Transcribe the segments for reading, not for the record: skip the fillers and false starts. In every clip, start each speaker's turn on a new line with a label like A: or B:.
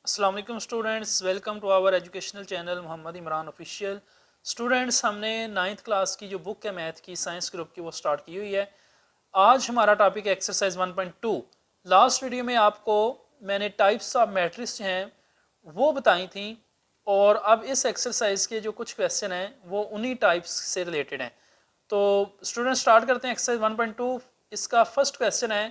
A: अस्सलाम वालेकुम students, welcome to our educational channel Mohammad Imran official. Students, हमने 9th क्लास की जो बुक है मैथ की साइंस ग्रुप की वो स्टार्ट की हुई है। आज हमारा टॉपिक है एक्सरसाइज 1.2। लास्ट वीडियो में आपको मैंने टाइप्स ऑफ मैट्रिक्स हैं वो बताई थी और अब इस एक्सरसाइज के जो कुछ क्वेश्चन हैं वो उन्हीं टाइप्स से रिलेटेड हैं। तो स्टूडेंट स्टार्ट करते हैं एक्सरसाइज 1.2। इसका फर्स्ट क्वेश्चन है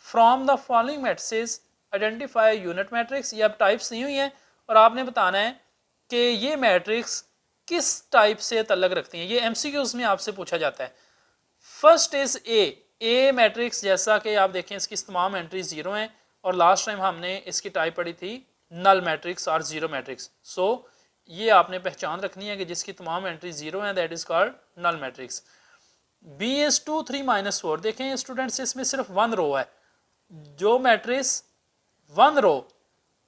A: from the following matrices identify unit matrix. ये अब टाइप्स दी हुई हैं और आपने बताना है कि ये मैट्रिक्स किस टाइप से तल्लक रखती हैं। ये एमसीक्यूज में आपसे पूछा जाता है। फर्स्ट इज ए मैट्रिक्स, जैसा कि आप देखें इसकी तमाम एंट्रीज जीरो हैं और लास्ट टाइम हमने इसकी टाइप पढ़ी थी नल मैट्रिक्स और जीरो मैट्रिक्स। सो ये आपने पहचान रखनी है कि जिसकी तमाम एंट्रीज जीरो हैं that is called null matrix. B is 2 3 -4। देखें स्टूडेंट्स, इसमें सिर्फ वन रो है। जो matrix one row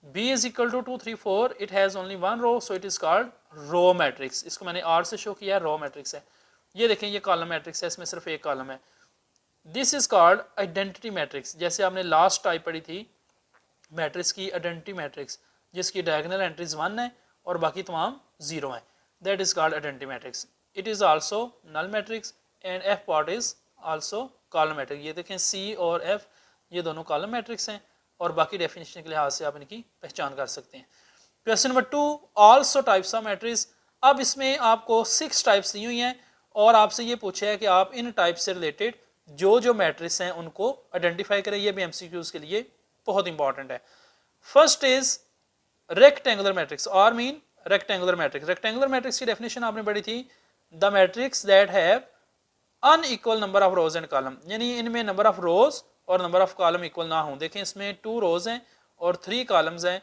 A: B is equal to 2 3 4, it has only one row, so it is called row matrix। इसको मैंने R से show किया, रो मैट्रिक्स है। ये देखें ये कॉलम मैट्रिक्स है, इसमें सिर्फ एक कॉलम है। This is called identity matrix. जैसे आपने लास्ट टाइप पढ़ी थी मैट्रिक्स की, आइडेंटिटी मैट्रिक्स जिसकी डायगोनल एंट्रीज 1 है और बाकी तमाम 0 हैं, that is called identity matrix. It is also null matrix and F part is also column matrix. ये देखें C और F ये दोनों कॉलम मैट्रिक्स हैं और बाकी डेफिनेशन के लिहाज से आप इनकी पहचान कर सकते हैं। Question number 2, also types of matrix. अब इसमें आपको 6 टाइप्स दी हुई हैं और आपसे ये पूछा है कि आप इन टाइप से रिलेटेड जो जो मैट्रिक्स हैं उनको आइडेंटिफाई करें। ये भी एमसीक्यूज के लिए बहुत इंपॉर्टेंट है। फर्स्ट इज रेक्टेंगुलर मैट्रिक्स और mean rectangular matrix. Rectangular matrix की डेफिनेशन आपने पढ़ी थी, the matrix that have unequal number of rows and column, यानी इनमें नंबर ऑफ रोज और नंबर ऑफ कॉलम इक्वल ना हो। देखें इसमें 2 रोज हैं और 3 कॉलम्स हैं,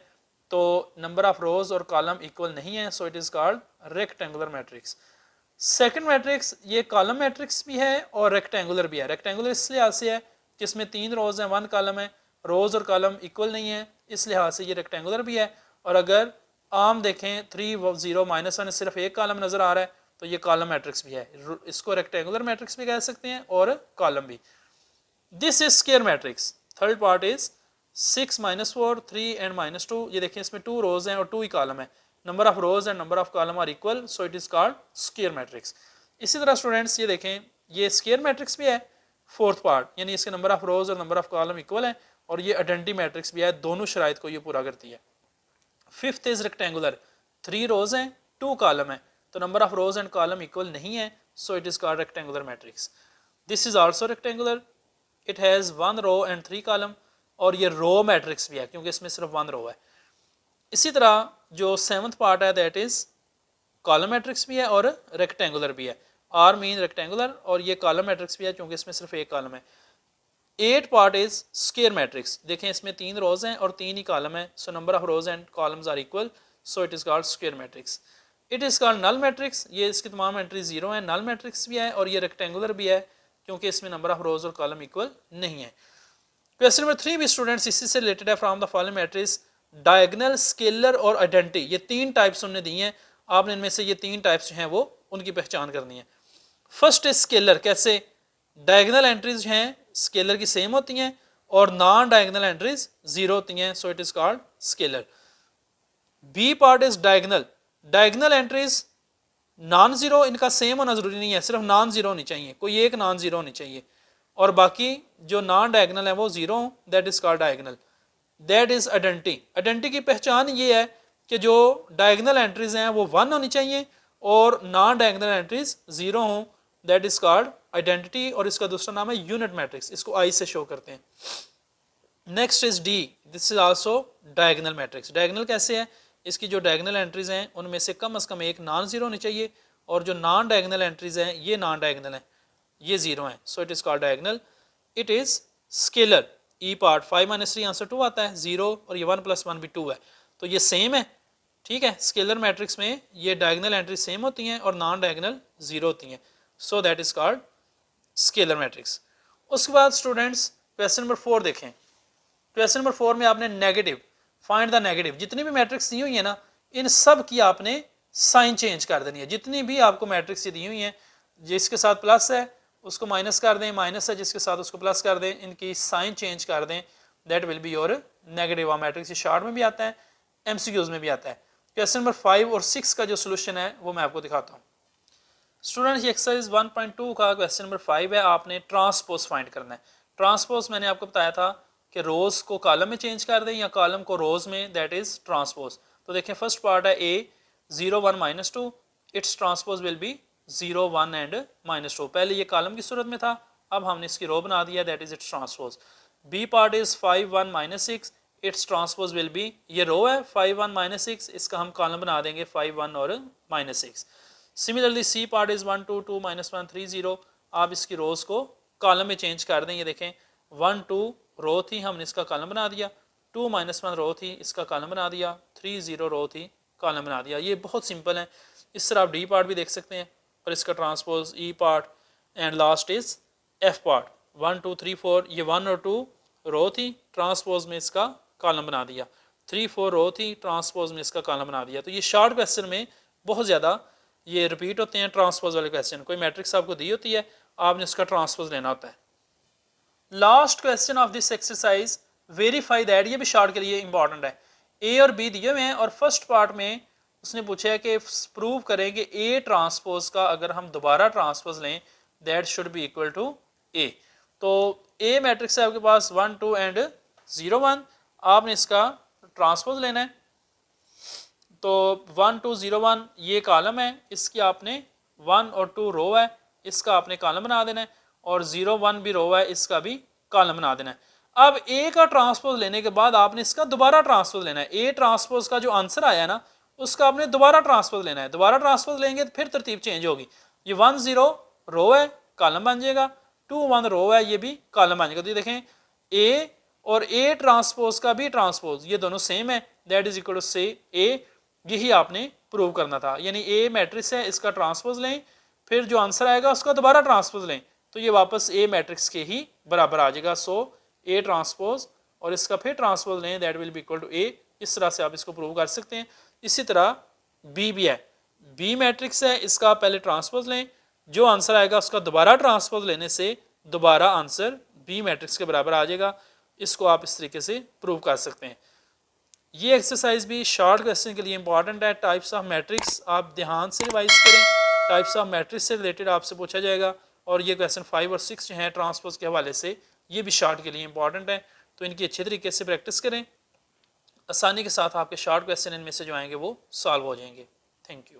A: तो नंबर ऑफ रोज और कॉलम इक्वल नहीं है, so it is called rectangular matrix. Second matrix ये कॉलम मैट्रिक्स भी है और रेक्टेंगुलर भी है। रेक्टेंगुलर इस लिहाज से है कि इसमें 3 रोज हैं 1 कॉलम है, रोज और कॉलम इक्वल नहीं है, इस लिहाज से ये रेक्टेंगुलर भी है। और अगर आम देखें 3 0 -1 सिर्फ एक कॉलम नजर आ रहा है तो ये कॉलम मैट्रिक्स भी है। इसको रेक्टेंगुलर मैट्रिक्स भी कह सकते हैं और कॉलम भी। This is square matrix. Third part is 6 -4 3 and -2। ये देखिए इसमें 2 रोज हैं और 2 ही कॉलम है, number of rows and number of column are equal, so it is called square matrix. इसी तरह स्टूडेंट्स ये देखें ये स्क्वायर मैट्रिक्स भी है फोर्थ पार्ट, यानी इसके नंबर ऑफ रोज और नंबर ऑफ कॉलम इक्वल है और ये आइडेंटिटी मैट्रिक्स भी है, दोनों शराइत को ये पूरा करती है। Fifth is rectangular. 3 रोज हैं 2 कॉलम है, तो number of rows and column equal नहीं है, so it is called rectangular matrix. This is also rectangular, it has 1 row and 3 column और ये रो मैट्रिक्स भी है क्योंकि इसमें सिर्फ 1 रो है। इसी तरह जो 7th पार्ट है दैट इज कॉलम मैट्रिक्स भी है और रेक्टेंगुलर भी है। आर मीन रेक्टेंगुलर और ये कॉलम मैट्रिक्स भी है क्योंकि इसमें सिर्फ एक कॉलम है। 8 पार्ट इज स्क्वायर मैट्रिक्स। देखें इसमें 3 रोज हैं और 3 ही कॉलम है, so number of rows and columns are equal, so it is called square matrix. It is called null matrix. ये इसकी तमाम एंट्री 0 है, नल मैट्रिक्स भी है और ये रेक्टेंगुलर भी है क्योंकि इसमें नंबर ऑफ रोज और कॉलम इक्वल नहीं है। क्वेश्चन नंबर 3 भी स्टूडेंट्स इसी से रिलेटेड है। From the following matrix diagonal, scalar और आइडेंटिटी, ये 3 टाइप्स उन्होंने दी हैं। आपने इनमें से ये 3 टाइप्स जो हैं वो उनकी पहचान करनी है। First is scalar. कैसे? डायगोनल एंट्रीज हैं स्केलर की सेम होती हैं और नॉन डायगोनल एंट्रीज 0 होती हैं, so it is called scalar. B part is diagonal. Diagonal entries non zero, इनका सेम होना जरूरी नहीं है, सिर्फ नॉन जीरो होनी चाहिए, कोई एक नॉन जीरो होनी चाहिए और बाकी जो नॉन डायगोनल है वो 0, that is called diagonal. That is identity. Identity की पहचान ये है कि जो डायगोनल एंट्रीज हैं वो 1 होनी चाहिए और नॉन डायगोनल एंट्रीज 0 हों, दैट इज कॉल्ड आइडेंटिटी। और इसका दूसरा नाम है यूनिट मैट्रिक्स, इसको आई से शो करते हैं। Next is D. This is also diagonal matrix. Diagonal कैसे है? इसकी जो डायगोनल एंट्रीज हैं उनमें से कम एक नॉन जीरो होनी चाहिए और जो नॉन डायगोनल एंट्रीज हैं ये नॉन डायगोनल हैं, ये 0 हैं, so it is called diagonal. It is scalar. E part 5 - 3 answer 2 आता है, 0 और ये 1 + 1 भी 2 है, तो ये सेम है। ठीक है, स्केलर मैट्रिक्स में ये डायगोनल एंट्री सेम होती हैं और नॉन डायगोनल 0 होती हैं, so that is called scalar matrix. उसके बाद स्टूडेंट्स क्वेश्चन नंबर 4 देखें। क्वेश्चन नंबर 4 में आपने नेगेटिव, फाइंड द नेगेटिव। जितनी भी मैट्रिक्स दी हुई है ना इन सब की आपने साइन चेंज कर देनी है। जितनी भी आपको मैट्रिक्स दी हुई हैं, जिसके साथ प्लस है उसको माइनस कर दें, माइनस है जिसके साथ उसको प्लस कर दें, इनकी साइन चेंज कर दें, that will be your negative of matrix. Short में भी आता है MCQs में भी आता है। क्वेश्चन नंबर 5 और 6 का जो सोल्यूशन है वो मैं आपको दिखाता हूँ। स्टूडेंट ये एक्सरसाइज 1.2 का क्वेश्चन नंबर 5 है, आपने ट्रांसपोज फाइंड करना है। ट्रांसपोज मैंने आपको बताया था कि रोज को कॉलम में चेंज कर दें या कॉलम को रोज में, दैट इज ट्रांसपोज। तो देखें फर्स्ट पार्ट है A 0 1 -2, it's transpose will be 0 1 and -2। पहले ये कॉलम की सूरत में था, अब हमने इसकी रो बना दिया, that is it's transpose. B part is 5 1 -6, it's transpose will be, ये रो है 5 1 -6, इसका हम कॉलम बना देंगे 5 1 और -6। सिमिलरली C पार्ट इज 1 2 2 -1 3 0, आप इसकी रोज को कॉलम में चेंज कर दें। ये देखें 1 2 रो थी, हमने इसका कॉलम बना दिया, 2 -1 रो थी, इसका कॉलम बना दिया, 3 0 रो थी, कॉलम बना दिया। ये बहुत सिंपल है। इस तरह आप D पार्ट भी देख सकते हैं और इसका transpose E part and last is F part. 1 2 3 4, ये 1 और 2 रो थी, ट्रांसपोज में इसका कॉलम बना दिया, 3 4 रो थी, ट्रांसपोज में इसका कॉलम बना दिया। तो ये शॉर्ट क्वेश्चन में बहुत ज़्यादा ये रिपीट होते हैं ट्रांसपोज वाले क्वेश्चन। कोई मैट्रिक्स आपको दी होती है, आपने उसका ट्रांसपोज लेना होता है। Last question of this exercise, verify that, ये भी शॉर्ट के लिए इंपॉर्टेंट है। A और B दिए हुए हैं और फर्स्ट पार्ट में उसने पूछा है कि प्रूव करें कि A ट्रांसपोज का अगर हम दोबारा ट्रांसपोज लें that should be equal to A। तो A मैट्रिक्स है आपके पास 1 2 एंड 0 1, आपने इसका ट्रांसपोज लेना है। तो 1 2 0 1 ये कॉलम है, इसकी आपने 1 और 2 रो है, इसका आपने कॉलम बना देना है, और 0 1 भी रो है, इसका भी कॉलम बना देना है। अब A का ट्रांसपोज लेने के बाद आपने इसका दोबारा ट्रांसपोज लेना है। A ट्रांसपोज का जो आंसर आया ना उसका आपने दोबारा ट्रांसपोज लेना है। दोबारा ट्रांसपोज लेंगे तो फिर तरतीब चेंज होगी। ये 1 0 रो है, कॉलम बन जाएगा, 2 1 रो है, ये भी कॉलम बन जाएगा। तो ये देखें A और A ट्रांसपोज का भी ट्रांसपोज ये दोनों सेम है, दैट इज इक्वल टू से A। यही आपने प्रूव करना था, यानी A मैट्रिक्स है, इसका ट्रांसपोज लें, फिर जो आंसर आएगा उसका दोबारा ट्रांसपोज लें, तो ये वापस A मैट्रिक्स के ही बराबर आ जाएगा। सो A ट्रांसपोज और इसका फिर ट्रांसपोज लें, that will be equal to A। इस तरह से आप इसको प्रूव कर सकते हैं। इसी तरह B भी है, B मैट्रिक्स है, इसका पहले ट्रांसपोज लें, जो आंसर आएगा उसका दोबारा ट्रांसपोज लेने से दोबारा आंसर B मैट्रिक्स के बराबर आ जाएगा। इसको आप इस तरीके से प्रूव कर सकते हैं। ये एक्सरसाइज भी शॉर्ट क्वेश्चन के लिए इंपॉर्टेंट है। टाइप्स ऑफ मैट्रिक्स आप ध्यान से रिवाइज करें, टाइप्स ऑफ मैट्रिक्स से रिलेटेड आपसे पूछा जाएगा। और ये क्वेश्चन 5 और 6 जो हैं ट्रांसपोज के हवाले से, ये भी शॉर्ट के लिए इंपॉर्टेंट है, तो इनकी अच्छे तरीके से प्रैक्टिस करें। आसानी के साथ आपके शॉर्ट क्वेश्चन इनमें से जो आएंगे वो सॉल्व हो जाएंगे। Thank you.